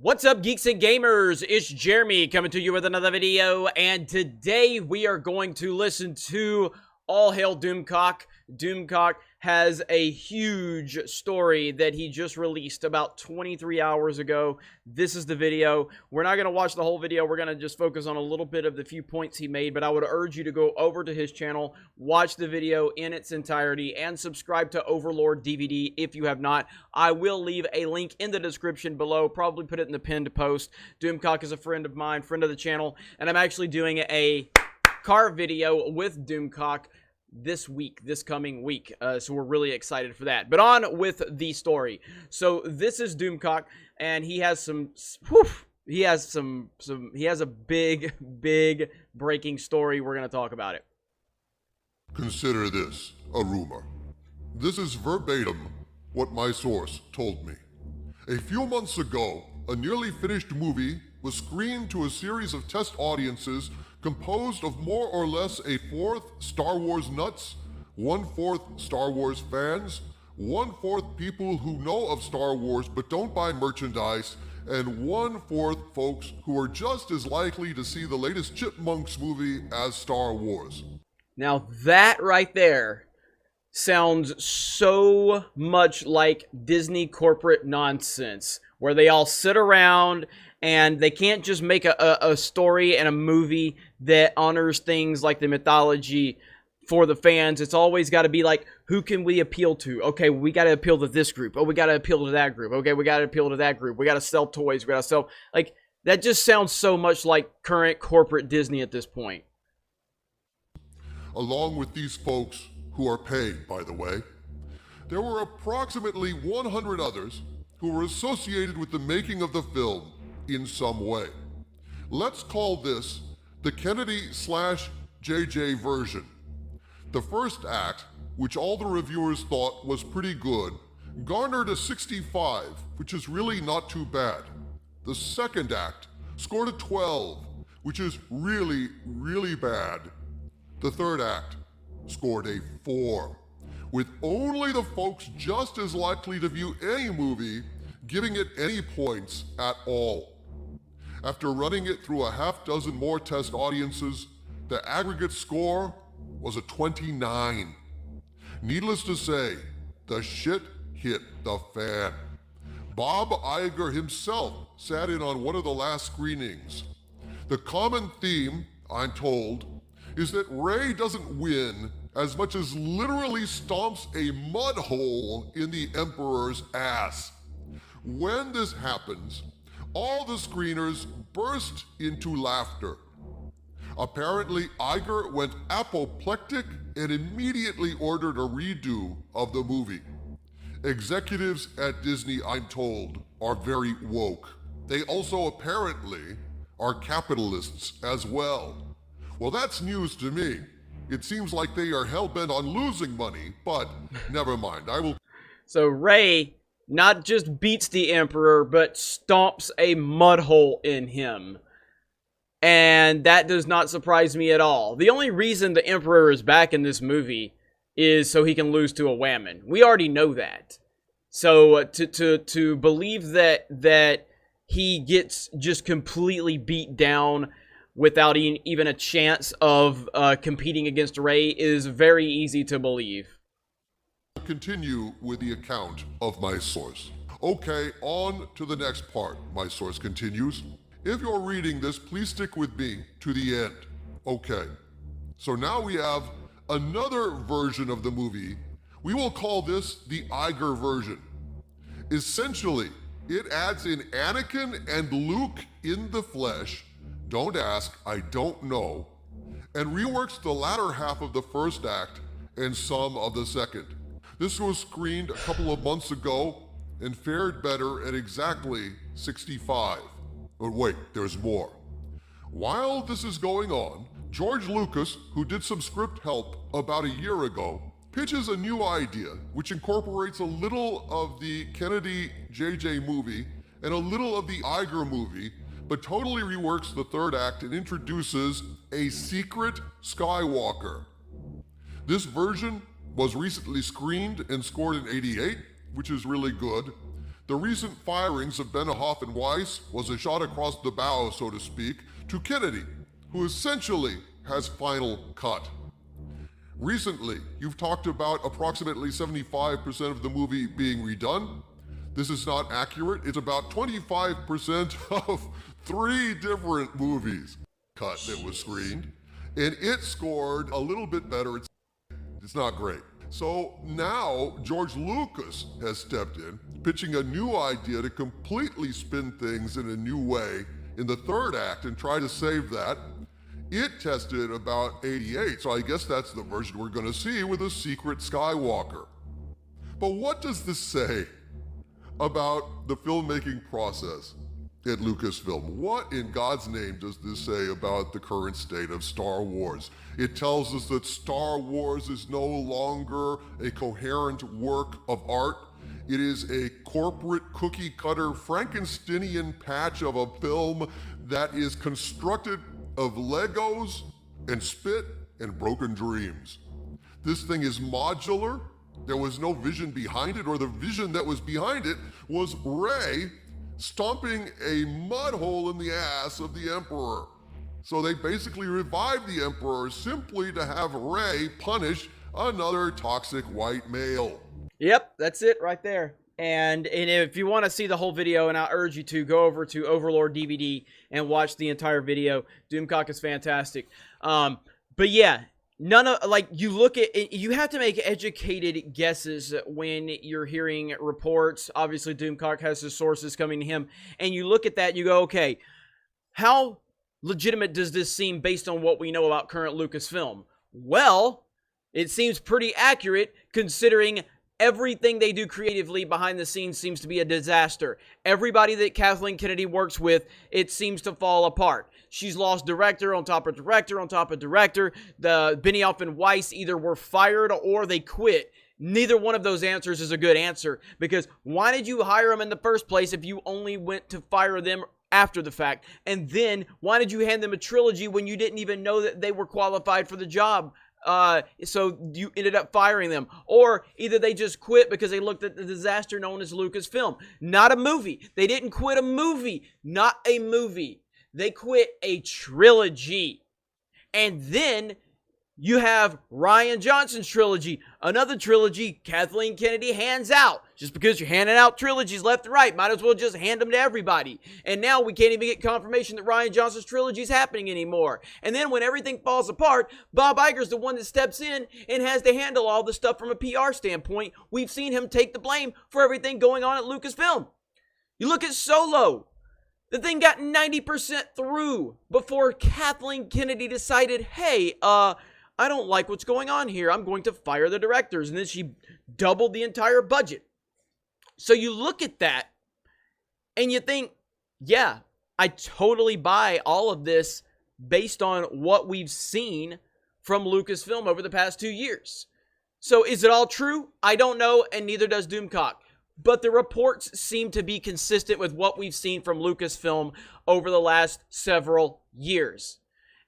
What's up, geeks and gamers? It's Jeremy coming to you with another video, and today we are going to listen to All Hail Doomcock. Doomcock has a huge story that he just released about 23 hours ago. This is the video. We're not going to watch the whole video. We're going to just focus on a little bit of the few points he made, but I would urge you to go over to his channel, watch the video in its entirety, and subscribe to Overlord DVD if you have not. I will leave a link in the description below, probably put it in the pinned post. Doomcock is a friend of mine, friend of the channel, and I'm actually doing a car video with Doomcock this coming week, so we're really excited for that. But on with the story. So this is Doomcock, and he has he has a big breaking story. We're gonna talk about it. Consider this a rumor. This is verbatim what my source told me. A few months ago, a nearly finished movie was screened to a series of test audiences composed of more or less a fourth Star Wars nuts, 1/4 Star Wars fans, 1/4 people who know of Star Wars but don't buy merchandise, and 1/4 folks who are just as likely to see the latest Chipmunks movie as Star Wars. Now that right there sounds so much like Disney corporate nonsense, where they all sit around and they can't just make a story and a movie that honors things like the mythology for the fans. It's always got to be like, who can we appeal to? Okay, we got to appeal to this group. Oh, we got to appeal to that group. Okay, we got to appeal to that group. We got to sell toys. We got to sell... Like, that just sounds so much like current corporate Disney at this point. Along with these folks, who are paid, by the way, there were approximately 100 others who were associated with the making of the film in some way. Let's call this the Kennedy/JJ version. The first act, which all the reviewers thought was pretty good, garnered a 65, which is really not too bad. The second act scored a 12, which is really bad. The third act scored a 4, with only the folks just as likely to view any movie giving it any points at all. After running it through a half dozen more test audiences, the aggregate score was a 29. Needless to say, the shit hit the fan. Bob Iger himself sat in on one of the last screenings. The common theme, I'm told, is that Rey doesn't win as much as literally stomps a mud hole in the Emperor's ass. When this happens, all the screeners burst into laughter. Apparently, Iger went apoplectic and immediately ordered a redo of the movie. Executives at Disney, I'm told, are very woke. They also apparently are capitalists as well. Well, that's news to me. It seems like they are hell-bent on losing money, but never mind. So Rey not just beats the Emperor, but stomps a mud hole in him. And that does not surprise me at all. The only reason the Emperor is back in this movie is so he can lose to a whammon. We already know that. So to believe that he gets just completely beat down without even a chance of competing against Rey is very easy to believe. Continue with the account of my source. Okay, on to the next part, my source continues. If you're reading this, please stick with me to the end. Okay, so now we have another version of the movie. We will call this the Iger version. Essentially, it adds in Anakin and Luke in the flesh. Don't ask, I don't know. And reworks the latter half of the first act and some of the second. This was screened a couple of months ago and fared better at exactly 65. But wait, there's more. While this is going on, George Lucas, who did some script help about a year ago, pitches a new idea which incorporates a little of the Kennedy/JJ movie and a little of the Iger movie, but totally reworks the third act and introduces a secret Skywalker. This version was recently screened and scored an 88, which is really good. The recent firings of Benioff and Weiss was a shot across the bow, so to speak, to Kennedy, who essentially has final cut. Recently, you've talked about approximately 75% of the movie being redone. This is not accurate. It's about 25% of 3 different movies cut that was screened, and it scored a little bit better. It's not great. So now George Lucas has stepped in, pitching a new idea to completely spin things in a new way in the 3rd act and try to save that. It tested about 88, so I guess that's the version we're going to see with a secret Skywalker. But what does this say about the filmmaking process at Lucasfilm? What in God's name does this say about the current state of Star Wars? It tells us that Star Wars is no longer a coherent work of art. It is a corporate cookie-cutter Frankensteinian patch of a film that is constructed of Legos and spit and broken dreams. This thing is modular. There was no vision behind it, or the vision that was behind it was Rey stomping a mud hole in the ass of the Emperor. So they basically revived the Emperor simply to have Rey punish another toxic white male. Yep, that's it right there. And if you want to see the whole video, and I urge you to go over to Overlord DVD and watch the entire video. Doomcock is fantastic. But yeah, you look at it, you have to make educated guesses when you're hearing reports. Obviously, Doomcock has his sources coming to him, and you look at that and you go, okay, how legitimate does this seem based on what we know about current Lucasfilm? Well, it seems pretty accurate considering everything they do creatively behind the scenes seems to be a disaster. Everybody that Kathleen Kennedy works with, it seems to fall apart. She's lost director on top of director on top of director. The Benioff and Weiss either were fired or they quit. Neither one of those answers is a good answer, because why did you hire them in the first place if you only went to fire them after the fact? And then why did you hand them a trilogy when you didn't even know that they were qualified for the job? So you ended up firing them. Or either they just quit because they looked at the disaster known as Lucasfilm. Not a movie. They didn't quit a movie. Not a movie. They quit a trilogy. And then you have Rian Johnson's trilogy. Another trilogy Kathleen Kennedy hands out. Just because you're handing out trilogies left and right, might as well just hand them to everybody. And now we can't even get confirmation that Rian Johnson's trilogy is happening anymore. And then when everything falls apart, Bob Iger's the one that steps in and has to handle all the stuff from a PR standpoint. We've seen him take the blame for everything going on at Lucasfilm. You look at Solo. The thing got 90% through before Kathleen Kennedy decided, hey, I don't like what's going on here. I'm going to fire the directors. And then she doubled the entire budget. So you look at that and you think, yeah, I totally buy all of this based on what we've seen from Lucasfilm over the past 2 years. So is it all true? I don't know, and neither does Doomcock. But the reports seem to be consistent with what we've seen from Lucasfilm over the last several years.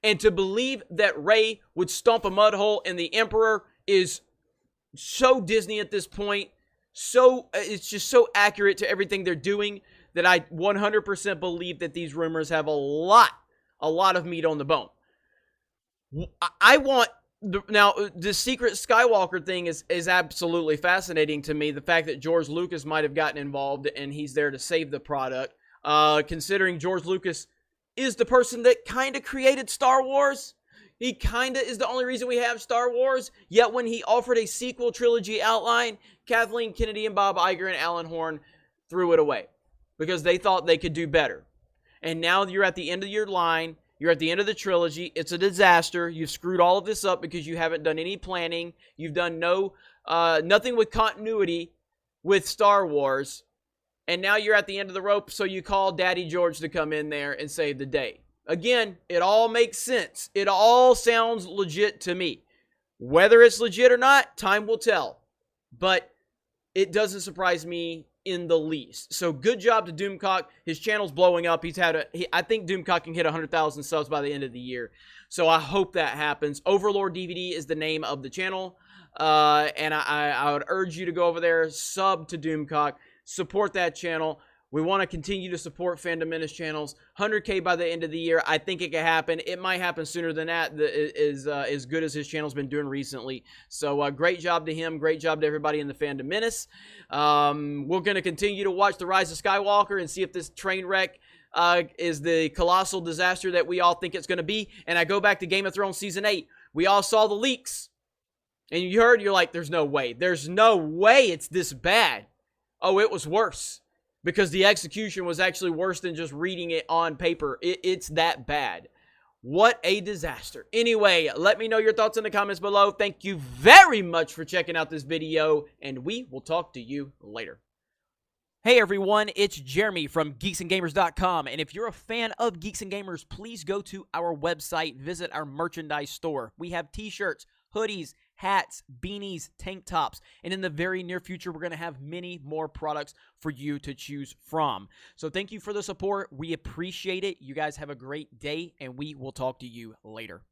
And to believe that Rey would stomp a mud hole in the Emperor is so Disney at this point. It's just so accurate to everything they're doing that I 100% believe that these rumors have a lot of meat on the bone. Now, the secret Skywalker thing is absolutely fascinating to me. The fact that George Lucas might have gotten involved and he's there to save the product. Considering George Lucas is the person that kind of created Star Wars. He kind of is the only reason we have Star Wars. Yet when he offered a sequel trilogy outline, Kathleen Kennedy and Bob Iger and Alan Horn threw it away because they thought they could do better. And now you're at the end of your line. You're at the end of the trilogy. It's a disaster. You've screwed all of this up because you haven't done any planning. You've done nothing with continuity with Star Wars. And now you're at the end of the rope, so you call Daddy George to come in there and save the day. Again, it all makes sense. It all sounds legit to me. Whether it's legit or not, time will tell. But it doesn't surprise me in the least. So good job to Doomcock. His channel's blowing up. I think Doomcock can hit 100,000 subs by the end of the year. So I hope that happens. Overlord DVD is the name of the channel. And I would urge you to go over there, sub to Doomcock. support that channel. We want to continue to support Fandom Menace channels. 100K by the end of the year. I think it could happen. It might happen sooner than that. As good as his channel's been doing recently. So great job to him. Great job to everybody in the Fandom Menace. We're going to continue to watch The Rise of Skywalker and see if this train wreck is the colossal disaster that we all think it's going to be. And I go back to Game of Thrones Season 8. We all saw the leaks. And you heard, you're like, there's no way. There's no way it's this bad. Oh, it was worse. Because the execution was actually worse than just reading it on paper. It's that bad. What a disaster. Anyway, let me know your thoughts in the comments below. Thank you very much for checking out this video, and we will talk to you later. Hey everyone, it's Jeremy from geeksandgamers.com, and if you're a fan of Geeks and Gamers, please go to our website, visit our merchandise store. We have t-shirts, hoodies, hats, beanies, tank tops, and in the very near future, we're going to have many more products for you to choose from. So thank you for the support. We appreciate it. You guys have a great day, and we will talk to you later.